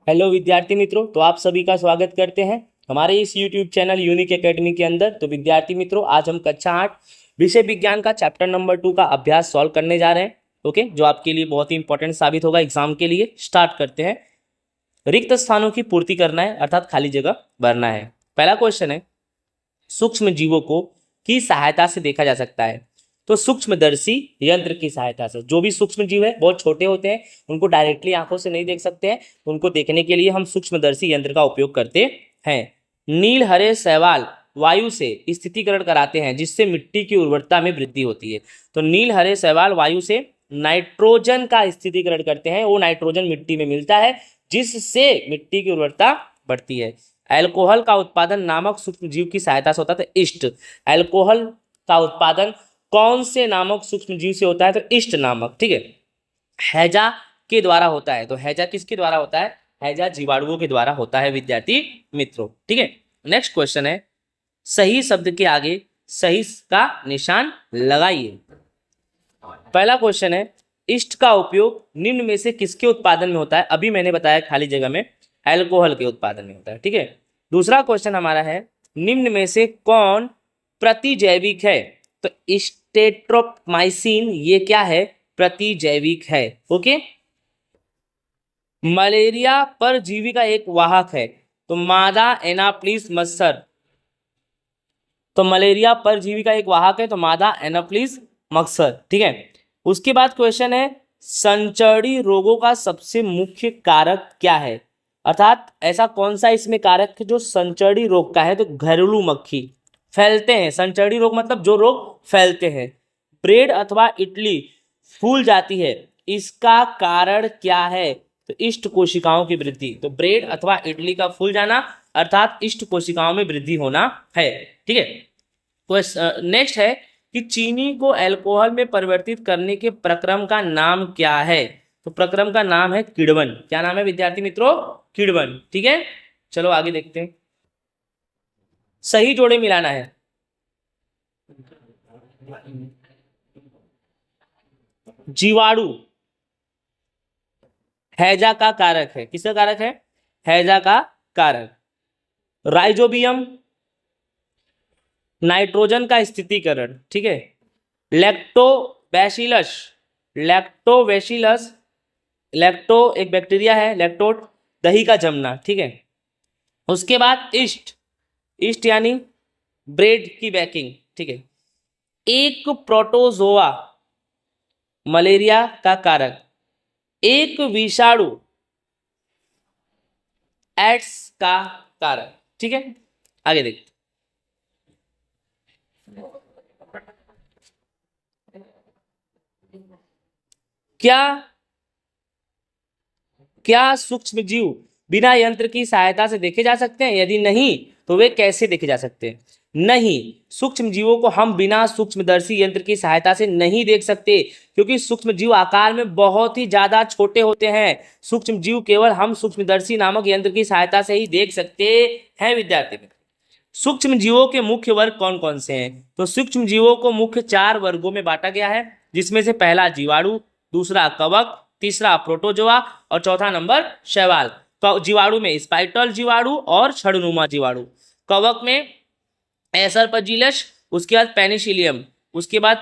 Hello विद्यार्थी मित्रों, तो आप सभी का स्वागत करते हैं हमारे इस YouTube चैनल यूनिक एकेडमी के अंदर। तो विद्यार्थी मित्रों, आज हम कक्षा 8 विषय विज्ञान का चैप्टर नंबर 2 का अभ्यास सॉल्व करने जा रहे हैं। ओके, जो आपके लिए बहुत ही इंपॉर्टेंट साबित होगा एग्जाम के लिए। स्टार्ट करते हैं। रिक्त स्थानों की पूर्ति करना है, अर्थात खाली जगह भरना है। पहला क्वेश्चन है, सूक्ष्म जीवों को की सहायता से देखा जा सकता है। तो सूक्ष्मदर्शी यंत्र की सहायता से, जो भी सूक्ष्म जीव है बहुत छोटे होते हैं, उनको डायरेक्टली आंखों से नहीं देख सकते हैं, तो उनको देखने के लिए हम सूक्ष्मदर्शी यंत्र का उपयोग करते हैं। नील हरे शैवाल वायु से स्थितिकरण कराते हैं, जिससे मिट्टी की उर्वरता में वृद्धि होती है। तो नील हरे शैवाल वायु से नाइट्रोजन का स्थितिकरण करते हैं, वो नाइट्रोजन मिट्टी में मिलता है, जिससे मिट्टी की उर्वरता बढ़ती है। अल्कोहल का उत्पादन नामक सूक्ष्म जीव की सहायता से होता है। तो इष्ट, अल्कोहल का उत्पादन कौन से नामक सूक्ष्म जीव से होता है? तो इष्ट नामक, ठीक है, हैजा के द्वारा होता है। तो हैजा किसके द्वारा होता है? हैजा जीवाणुओं के द्वारा होता है विद्यार्थी मित्रों, ठीक है। नेक्स्ट क्वेश्चन है, सही शब्द के आगे सही का निशान लगाइए। पहला क्वेश्चन है, इष्ट का उपयोग निम्न में से किसके उत्पादन में होता है? अभी मैंने बताया खाली जगह में अल्कोहल के उत्पादन में होता है, ठीक है। दूसरा क्वेश्चन हमारा है, निम्न में से कौन प्रतिजैविक है? तो स्टेट्रोमाइसिन ये क्या है? प्रतिजैविक है। ओके। मलेरिया परजीवी का एक वाहक है। तो मादा एनाप्लिस मच्छर, तो मलेरिया परजीवी का एक वाहक है, तो मादा एनाप्लिस मच्छर, ठीक है। उसके बाद क्वेश्चन है, संचरणी रोगों का सबसे मुख्य कारक क्या है? अर्थात ऐसा कौन सा इसमें कारक है जो संचरणी रोग का है? तो घरेलू मक्खी फैलते हैं। संचरणी रोग मतलब जो रोग फैलते हैं। ब्रेड अथवा इडली फूल जाती है, इसका कारण क्या है? तो इष्ट कोशिकाओं की वृद्धि। तो ब्रेड अथवा इडली का फूल जाना अर्थात इष्ट कोशिकाओं में वृद्धि होना है, ठीक है। नेक्स्ट है कि चीनी को अल्कोहल में परिवर्तित करने के प्रक्रम का नाम क्या है? तो प्रक्रम का नाम है किण्वन। क्या नाम है विद्यार्थी मित्रों? किण्वन, ठीक है। चलो आगे देखते हैं। सही जोड़े मिलाना है। जीवाणु हैजा का कारक है। किसका कारक है? हैजा का कारक। राइजोबियम नाइट्रोजन का स्थितिकरण, ठीक है। लैक्टोबैसिलस, लैक्टोबैसिलस, लैक्टो एक बैक्टीरिया है, लैक्टोट दही का जमना, ठीक है। उसके बाद ईस्ट, ईस्ट यानी ब्रेड की बेकिंग, ठीक है। एक प्रोटोजोआ मलेरिया का कारक, एक विषाणु एड्स का कारक, ठीक है। आगे देखते, क्या क्या सूक्ष्म जीव बिना यंत्र की सहायता से देखे जा सकते हैं? यदि नहीं, तो वे कैसे देखे जा सकते हैं? नहीं, सूक्ष्म जीवों को हम बिना सूक्ष्मदर्शी यंत्र की सहायता से नहीं देख सकते, क्योंकि सूक्ष्म जीव आकार में बहुत ही ज्यादा छोटे होते हैं। सूक्ष्म जीव केवल हम सूक्ष्मदर्शी नामक यंत्र की सहायता से ही देख सकते हैं विद्यार्थी मित्र। सूक्ष्म जीवों के मुख्य वर्ग कौन कौन से हैं? तो सूक्ष्म जीवों को मुख्य 4 वर्गों में बांटा गया है, जिसमें से पहला जीवाणु, दूसरा कवक, तीसरा प्रोटोजोआ और चौथा नंबर शैवाल। जीवाणु में स्पाइटल जीवाणु और छड़नुमा जीवाणु, कवक में एसरपजिलस, उसके बाद पेनिसिलियम, उसके बाद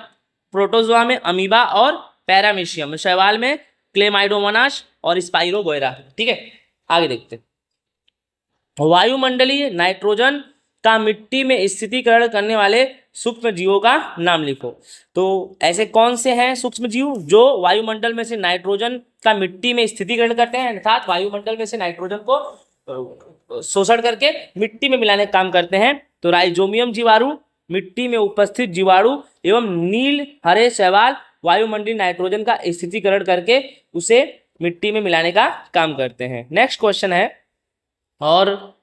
प्रोटोजोआ में अमीबा और पैरामीशियम, शैवाल में क्लेमाइडोमोनास और स्पाइरोगोयरा, ठीक है। आगे देखते हैं। वायुमंडलीय नाइट्रोजन का मिट्टी में स्थितिकरण करने वाले सूक्ष्म जीवों का नाम लिखो। तो ऐसे कौन से हैं सूक्ष्म जीव जो वायुमंडल में से नाइट्रोजन का मिट्टी में स्थितिकरण करते हैं, अर्थात वायुमंडल में से नाइट्रोजन को शोषण करके मिट्टी में मिलाने का काम करते हैं? तो राइजोबियम जीवाणु, मिट्टी में उपस्थित जीवाणु एवं नील हरे शैवाल वायुमंडलीय नाइट्रोजन का स्थितिकरण करके उसे मिट्टी में मिलाने का काम करते हैं। नेक्स्ट क्वेश्चन है, और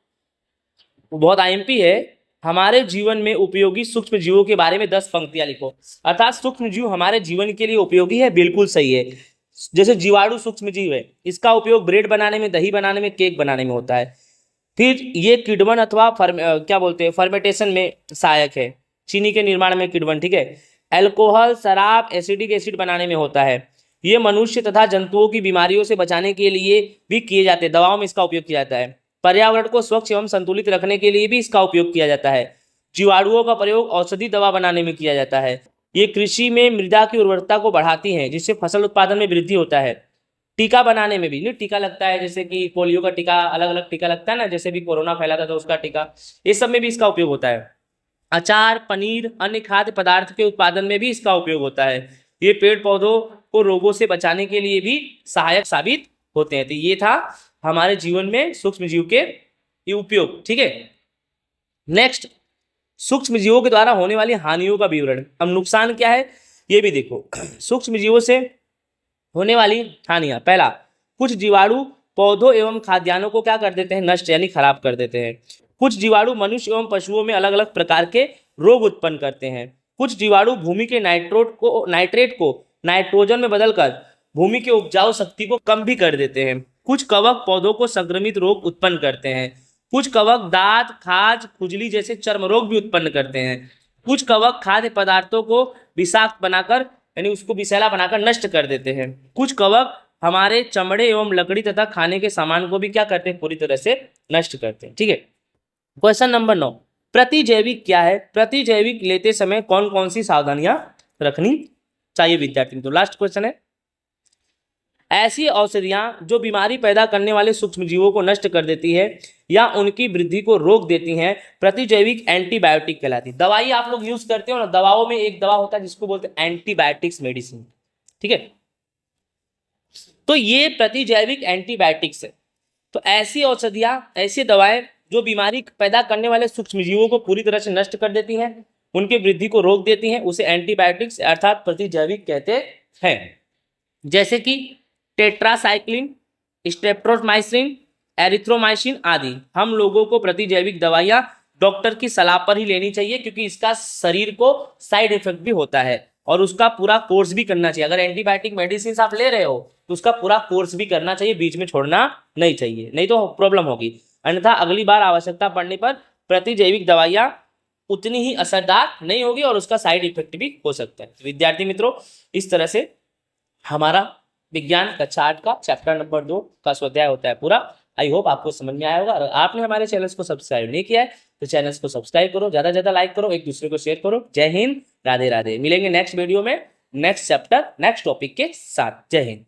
बहुत आईएमपी है, हमारे जीवन में उपयोगी सूक्ष्म जीवों के बारे में 10 पंक्तियां लिखो। अर्थात सूक्ष्म जीव हमारे जीवन के लिए उपयोगी है, बिल्कुल सही है। जैसे जीवाणु सूक्ष्म जीव है, इसका उपयोग ब्रेड बनाने में, दही बनाने में, केक बनाने में होता है। फिर ये किण्वन अथवा क्या बोलते हैं, फर्मेंटेशन में सहायक है, चीनी के निर्माण में किण्वन, ठीक है। अल्कोहल शराब एसिडिक एसिड बनाने में होता है। ये मनुष्य तथा जंतुओं की बीमारियों से बचाने के लिए भी किए जाते हैं, दवाओं में इसका उपयोग किया जाता है। पर्यावरण को स्वच्छ एवं संतुलित रखने के लिए भी इसका उपयोग किया जाता है। जीवाणुओं का प्रयोग औषधि दवा बनाने में किया जाता है। ये कृषि में मृदा की उर्वरता को बढ़ाती हैं, जिससे फसल उत्पादन में वृद्धि होता है। टीका बनाने में भी, नहीं टीका लगता है, जैसे कि पोलियो का टीका, अलग अलग टीका लगता है ना, जैसे भी कोरोना फैला था तो उसका टीका, ये सब में भी इसका उपयोग होता है। अचार, पनीर, अन्य खाद्य पदार्थ के उत्पादन में भी इसका उपयोग होता है। ये पेड़ पौधों को रोगों से बचाने के लिए भी सहायक साबित होते हैं। तो ये था हमारे जीवन में सूक्ष्म जीव के ये उपयोग। ठीक है, नेक्स्ट, सूक्ष्म जीवों के द्वारा होने वाली हानियों का विवरण। अब नुकसान क्या है ये भी देखो। सूक्ष्म जीवों से होने वाली हानियां, पहला, कुछ जीवाणु पौधों एवं खाद्यान्नों को क्या कर देते हैं, नष्ट यानी खराब कर देते हैं। कुछ जीवाणु मनुष्य एवं पशुओं में अलग अलग प्रकार के रोग उत्पन्न करते हैं। कुछ जीवाणु भूमि के नाइट्रेट को नाइट्रोजन में बदलकर भूमि की उपजाऊ शक्ति को कम भी कर देते हैं। कुछ कवक पौधों को संक्रमित रोग उत्पन्न करते हैं। कुछ कवक दांत, खाज, खुजली जैसे चर्म रोग भी उत्पन्न करते हैं। कुछ कवक खाद्य पदार्थों को विषाक्त बनाकर यानी उसको विषैला बनाकर नष्ट कर देते हैं। कुछ कवक हमारे चमड़े एवं लकड़ी तथा खाने के सामान को भी क्या करते हैं, पूरी तरह से नष्ट करते हैं। ठीक है, क्वेश्चन नंबर 9, प्रतिजैविक क्या है? प्रतिजैविक लेते समय कौन कौन सी सावधानियां रखनी चाहिए विद्यार्थी? तो लास्ट क्वेश्चन है, ऐसी औषधियां जो बीमारी पैदा करने वाले सूक्ष्म जीवों को नष्ट कर देती है या उनकी वृद्धि को रोक देती हैं, प्रतिजैविक एंटीबायोटिक कहलाती है। दवाई आप लोग यूज करते हो ना, दवाओं में एक दवा होता है जिसको बोलते हैं एंटीबायोटिक्स मेडिसिन। ठीक है, तो ये प्रतिजैविक एंटीबायोटिक्स है। तो ऐसी औषधियां, ऐसी दवाएं जो बीमारी पैदा करने वाले सूक्ष्म जीवों को पूरी तरह से नष्ट कर देती हैं, उनकी वृद्धि को रोक देती हैं, उसे एंटीबायोटिक्स अर्थात प्रतिजैविक कहते हैं। जैसे कि टेट्रासाइक्लिन, स्ट्रेप्टोमाइसिन, एरिथ्रोमाइसिन आदि। हम लोगों को प्रतिजैविक दवाइयां डॉक्टर की सलाह पर ही लेनी चाहिए, क्योंकि इसका शरीर को साइड इफेक्ट भी होता है और उसका पूरा कोर्स भी करना चाहिए। अगर एंटीबायोटिक मेडिसिन आप ले रहे हो तो उसका पूरा कोर्स भी करना चाहिए, बीच में छोड़ना नहीं चाहिए, नहीं तो प्रॉब्लम होगी। अन्यथा अगली बार आवश्यकता पड़ने पर प्रतिजैविक दवाइयां उतनी ही असरदार नहीं होगी और उसका साइड इफेक्ट भी हो सकता है। विद्यार्थी मित्रों, इस तरह से हमारा विज्ञान कक्षा 8 का चैप्टर नंबर 2 का स्वाध्याय होता है पूरा। आई होप आपको समझ में आया होगा। अगर आपने हमारे चैनल को सब्सक्राइब नहीं किया है तो चैनल को सब्सक्राइब करो, ज़्यादा से ज़्यादा लाइक करो, एक दूसरे को शेयर करो। जय हिंद, राधे राधे। मिलेंगे नेक्स्ट वीडियो में नेक्स्ट चैप्टर नेक्स्ट टॉपिक के साथ। जय हिंद।